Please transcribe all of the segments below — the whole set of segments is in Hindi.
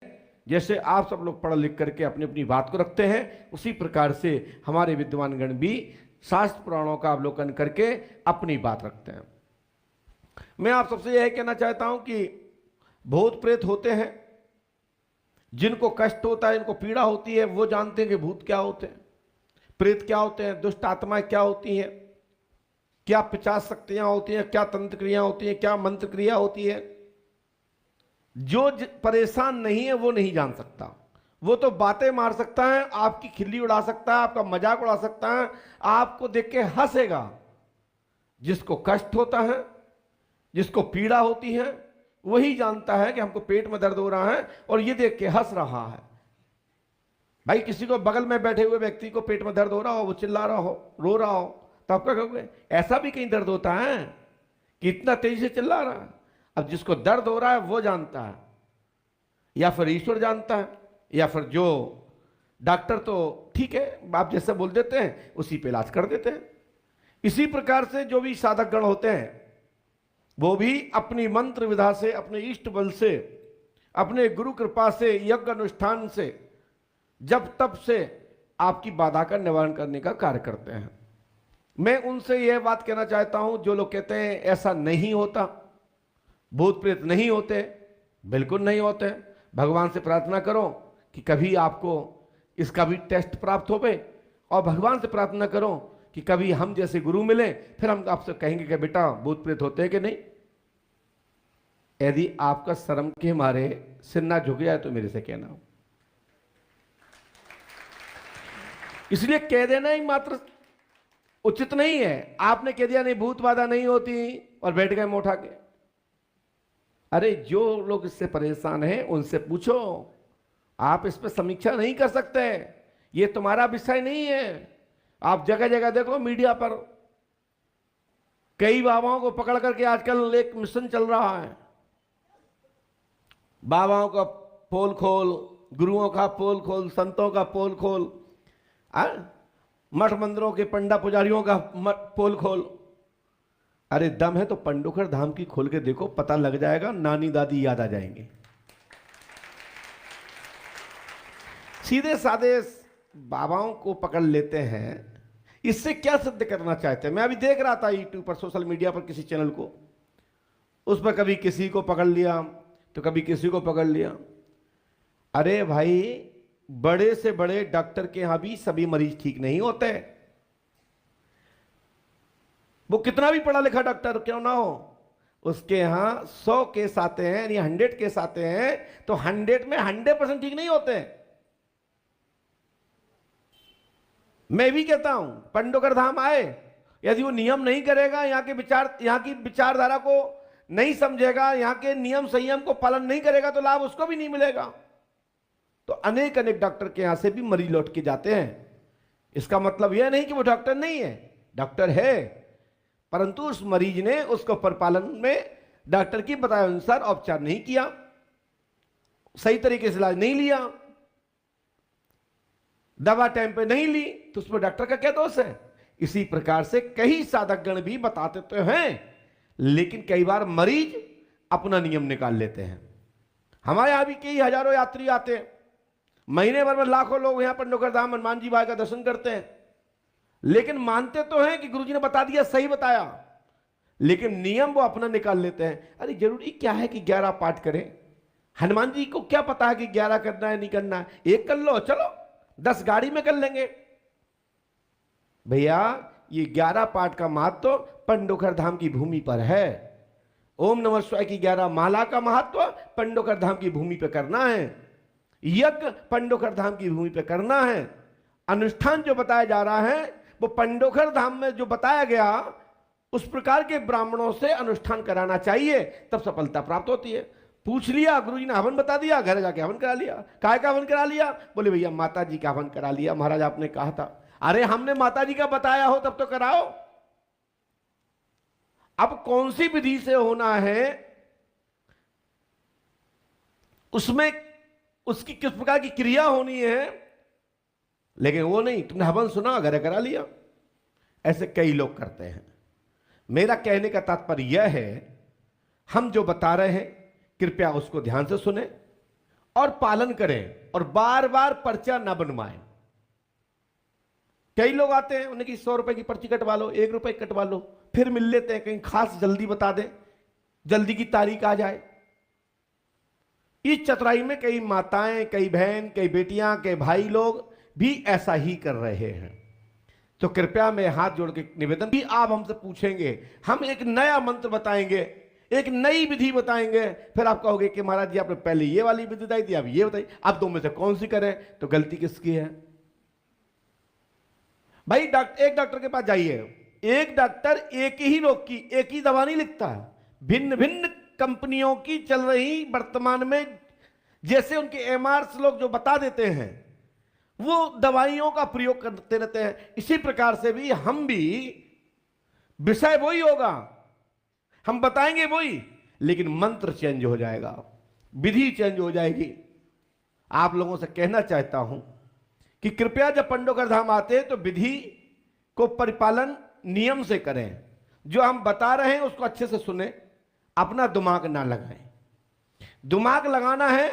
जैसे आप सब लोग पढ़ लिख करके अपनी अपनी बात को रखते हैं, उसी प्रकार से हमारे विद्वानगण भी शास्त्र पुराणों का अवलोकन करके अपनी बात रखते हैं। मैं आप सबसे यह कहना चाहता हूं कि भूत प्रेत होते हैं, जिनको कष्ट होता है, जिनको पीड़ा होती है, वो जानते हैं कि भूत क्या होते हैं, प्रेत क्या होते हैं, दुष्ट आत्माएं क्या होती हैं, क्या पिशाच शक्तियां होती हैं, क्या तंत्र क्रिया होती हैं, क्या मंत्र क्रिया होती है। जो परेशान नहीं है वो नहीं जान सकता। वो तो बातें मार सकता है, आपकी खिल्ली उड़ा सकता है, आपका मजाक उड़ा सकता है, आपको देख के हंसेगा। जिसको कष्ट होता है, जिसको पीड़ा होती है, वही जानता है कि हमको पेट में दर्द हो रहा है और ये देख के हंस रहा है। भाई किसी को बगल में बैठे हुए व्यक्ति को पेट में दर्द हो रहा हो, वो चिल्ला रहा हो, रो रहा हो, तो आप क्या कहोगे? ऐसा भी कहीं दर्द होता है कि इतना तेजी से चिल्ला रहा है? अब जिसको दर्द हो रहा है वो जानता है, या फिर ईश्वर जानता है, या फिर जो डॉक्टर तो ठीक है आप जैसे बोल देते हैं उसी पे इलाज कर देते हैं। इसी प्रकार से जो भी साधक गण होते हैं वो भी अपनी मंत्र विधा से, अपने इष्ट बल से, अपने गुरु कृपा से, यज्ञ अनुष्ठान से, जब तब से आपकी बाधा का निवारण करने का कार्य करते हैं। मैं उनसे यह बात कहना चाहता हूं, जो लोग कहते हैं ऐसा नहीं होता, भूत प्रेत नहीं होते, बिल्कुल नहीं होते। भगवान से प्रार्थना करो कि कभी आपको इसका भी टेस्ट प्राप्त हो पाए, और भगवान से प्रार्थना करो कि कभी हम जैसे गुरु मिले, फिर हम आपसे कहेंगे कि बेटा भूत प्रेत होते हैं कि नहीं। यदि आपका शर्म के मारे सिर ना झुक जाए तो मेरे से कहना। इसलिए कह देना ही मात्र उचित नहीं है। आपने कह दिया नहीं भूत बाधा नहीं होती और बैठ गए मुंह उठा के। अरे जो लोग इससे परेशान हैं उनसे पूछो, आप इस पर समीक्षा नहीं कर सकते, ये तुम्हारा विषय नहीं है। आप जगह जगह देखो मीडिया पर कई बाबाओं को पकड़ करके आजकल एक मिशन चल रहा है, बाबाओं का पोल खोल, गुरुओं का पोल खोल, संतों का पोल खोल, मठ मंदिरों के पंडा पुजारियों का पोल खोल। अरे दम है तो पंडोखर धाम की खोल के देखो, पता लग जाएगा, नानी दादी याद आ जाएंगे। सीधे साधे बाबाओं को पकड़ लेते हैं, इससे क्या सिद्ध करना चाहते हैं? मैं अभी देख रहा था यूट्यूब पर, सोशल मीडिया पर किसी चैनल को, उस पर कभी किसी को पकड़ लिया तो कभी किसी को पकड़ लिया। अरे भाई बड़े से बड़े डॉक्टर के यहां भी सभी मरीज ठीक नहीं होते। वो कितना भी पढ़ा लिखा डॉक्टर क्यों ना हो, उसके यहां 100 केस आते हैं, यानी 100 केस आते हैं, तो 100 में 100% ठीक नहीं होते। मैं भी कहता हूं पंडोकर धाम आए, यदि वो नियम नहीं करेगा, यहाँ की विचारधारा को नहीं समझेगा, यहाँ के नियम संयम को पालन नहीं करेगा, तो लाभ उसको भी नहीं मिलेगा। तो अनेक डॉक्टर के यहां से भी मरीज लौट के जाते हैं। इसका मतलब यह नहीं कि वो डॉक्टर नहीं है, डॉक्टर है, परंतु उस मरीज ने उसको परिपालन में डॉक्टर की बताए अनुसार उपचार नहीं किया, सही तरीके से इलाज नहीं लिया, दवा टाइम पे नहीं ली, तो उसमें डॉक्टर का क्या दोष है? इसी प्रकार से कई साधक गण भी बताते तो हैं, लेकिन कई बार मरीज अपना नियम निकाल लेते हैं। हमारे यहां भी कई हजारों यात्री आते हैं, महीने भर में लाखों लोग यहां पंडोकर धाम हनुमान जी भाई का दर्शन करते हैं, लेकिन मानते तो हैं कि गुरुजी ने बता दिया, सही बताया, लेकिन नियम वो अपना निकाल लेते हैं। अरे जरूरी क्या है कि 11 पाठ करें? हनुमान जी को क्या पता है कि 11 करना है नहीं करना है? एक कर लो, चलो 10 गाड़ी में कर लेंगे। भैया ये 11 पाठ का महत्व तो पंडोकर धाम की भूमि पर है। ओम नमः शिवाय की 11 माला का महत्व पंडोकर धाम की भूमि पर करना है, यज्ञ पंडोकर धाम की भूमि पर करना है, अनुष्ठान जो बताया जा रहा है वो पंडोकर धाम में जो बताया गया उस प्रकार के ब्राह्मणों से अनुष्ठान कराना चाहिए, तब सफलता प्राप्त होती है। पूछ लिया, गुरुजी ने हवन बता दिया, घर जाके हवन करा लिया। काय का हवन करा लिया? बोले भैया माता जी का हवन करा लिया, महाराज आपने कहा था। अरे हमने माता जी का बताया हो तब तो कराओ। अब कौन सी विधि से होना है, उसमें उसकी किस प्रकार की क्रिया होनी है, लेकिन वो नहीं, तुमने हवन सुना, घर करा लिया। ऐसे कई लोग करते हैं। मेरा कहने का तात्पर्य यह है, हम जो बता रहे हैं कृपया उसको ध्यान से सुने और पालन करें और बार बार पर्चा ना बनवाएं। कई लोग आते हैं, उन्हें की 100 रुपए की पर्ची कटवा लो, 1 रुपए की कटवा लो, फिर मिल लेते हैं, कहीं खास जल्दी बता दें, जल्दी की तारीख आ जाए। इस चतुराई में कई माताएं, कई बहन, कई बेटियां, कई भाई लोग भी ऐसा ही कर रहे हैं। तो कृपया मैं हाथ जोड़ के निवेदन, भी आप हमसे पूछेंगे, हम एक नया मंत्र बताएंगे, एक नई विधि बताएंगे, फिर आप कहोगे कि महाराज जी आपने पहले ये वाली विधि बताई थी, अब ये बताई, अब दो में से कौन सी करें? तो गलती किसकी है भाई? एक डॉक्टर के पास जाइए, एक डॉक्टर एक ही रोग की एक ही दवा नहीं लिखता है, भिन्न भिन्न कंपनियों की चल रही वर्तमान में, जैसे उनके एमआरएस लोग जो बता देते हैं वो दवाइयों का प्रयोग करते रहते हैं। इसी प्रकार से भी हम भी, विषय वही होगा, हम बताएंगे वही, लेकिन मंत्र चेंज हो जाएगा, विधि चेंज हो जाएगी। आप लोगों से कहना चाहता हूं कि कृपया जब पंडोकर धाम आते हैं तो विधि को परिपालन नियम से करें। जो हम बता रहे हैं उसको अच्छे से सुने, अपना दिमाग ना लगाएं। दिमाग लगाना है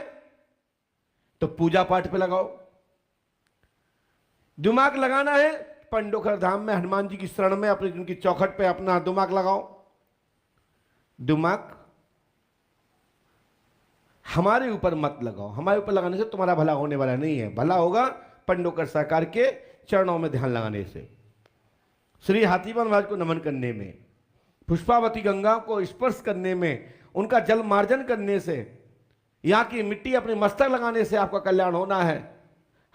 तो पूजा पाठ पे लगाओ, दिमाग लगाना है पंडोकर धाम में हनुमान जी की शरण में अपनी उनकी चौखट पे अपना दिमाग लगाओ। दिमाग हमारे ऊपर मत लगाओ, हमारे ऊपर लगाने से तुम्हारा भला होने वाला नहीं है। भला होगा पंडोकर सरकार के चरणों में ध्यान लगाने से, श्री हाथीवान महाराज को नमन करने में, पुष्पावती गंगा को स्पर्श करने में, उनका जल मार्जन करने से, यहां की मिट्टी अपने मस्तक लगाने से आपका कल्याण होना है।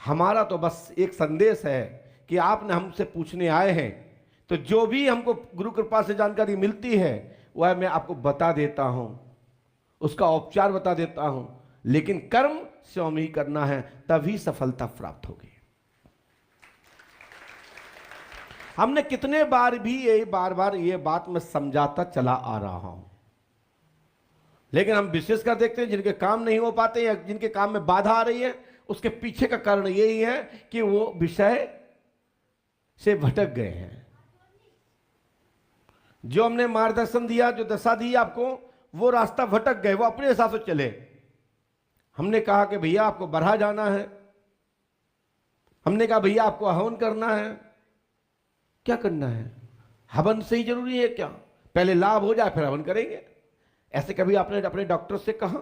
हमारा तो बस एक संदेश है कि आपने हमसे पूछने आए हैं, तो जो भी हमको गुरु कृपा से जानकारी मिलती है वह मैं आपको बता देता हूं, उसका उपचार बता देता हूं, लेकिन कर्म स्वयं ही करना है, तभी सफलता प्राप्त होगी। हमने कितने बार भी बार बार ये बात मैं समझाता चला आ रहा हूं, लेकिन हम विशेषकर देखते हैं जिनके काम नहीं हो पाते या जिनके काम में बाधा आ रही है, उसके पीछे का कारण यही है कि वो विषय से भटक गए हैं। जो हमने मार्गदर्शन दिया, जो दशा दी आपको, वो रास्ता भटक गए, वो अपने हिसाब से चले। हमने कहा कि भैया आपको बरहा जाना है, हमने कहा भैया आपको हवन करना है। क्या करना है? हवन से ही जरूरी है क्या? पहले लाभ हो जाए फिर हवन करेंगे? ऐसे कभी आपने अपने डॉक्टर से कहा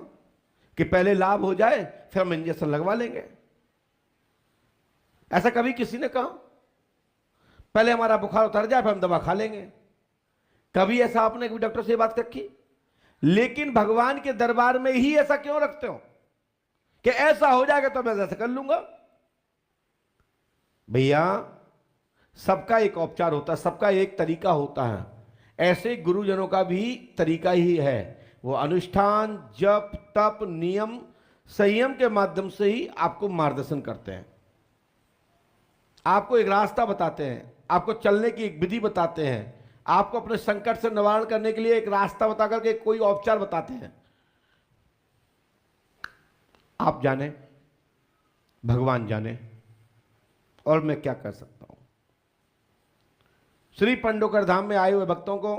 कि पहले लाभ हो जाए फिर हम इंजेक्शन लगवा लेंगे? ऐसा कभी किसी ने कहा? पहले हमारा बुखार उतर जाए फिर हम दवा खा लेंगे? कभी ऐसा आपने कभी डॉक्टर से बात रखी? लेकिन भगवान के दरबार में ही ऐसा क्यों रखते हो कि ऐसा हो जाएगा तो मैं ऐसा कर लूंगा? भैया सबका एक उपचार होता है, सबका एक तरीका होता है। ऐसे गुरुजनों का भी तरीका ही है, वो अनुष्ठान, जप, तप, नियम, संयम के माध्यम से ही आपको मार्गदर्शन करते हैं, आपको एक रास्ता बताते हैं, आपको चलने की एक विधि बताते हैं, आपको अपने संकट से निवारण करने के लिए एक रास्ता बता करके कोई उपचार बताते हैं। आप जाने, भगवान जाने, और मैं क्या कर सकता हूं। श्री पंडोकर धाम में आए हुए भक्तों को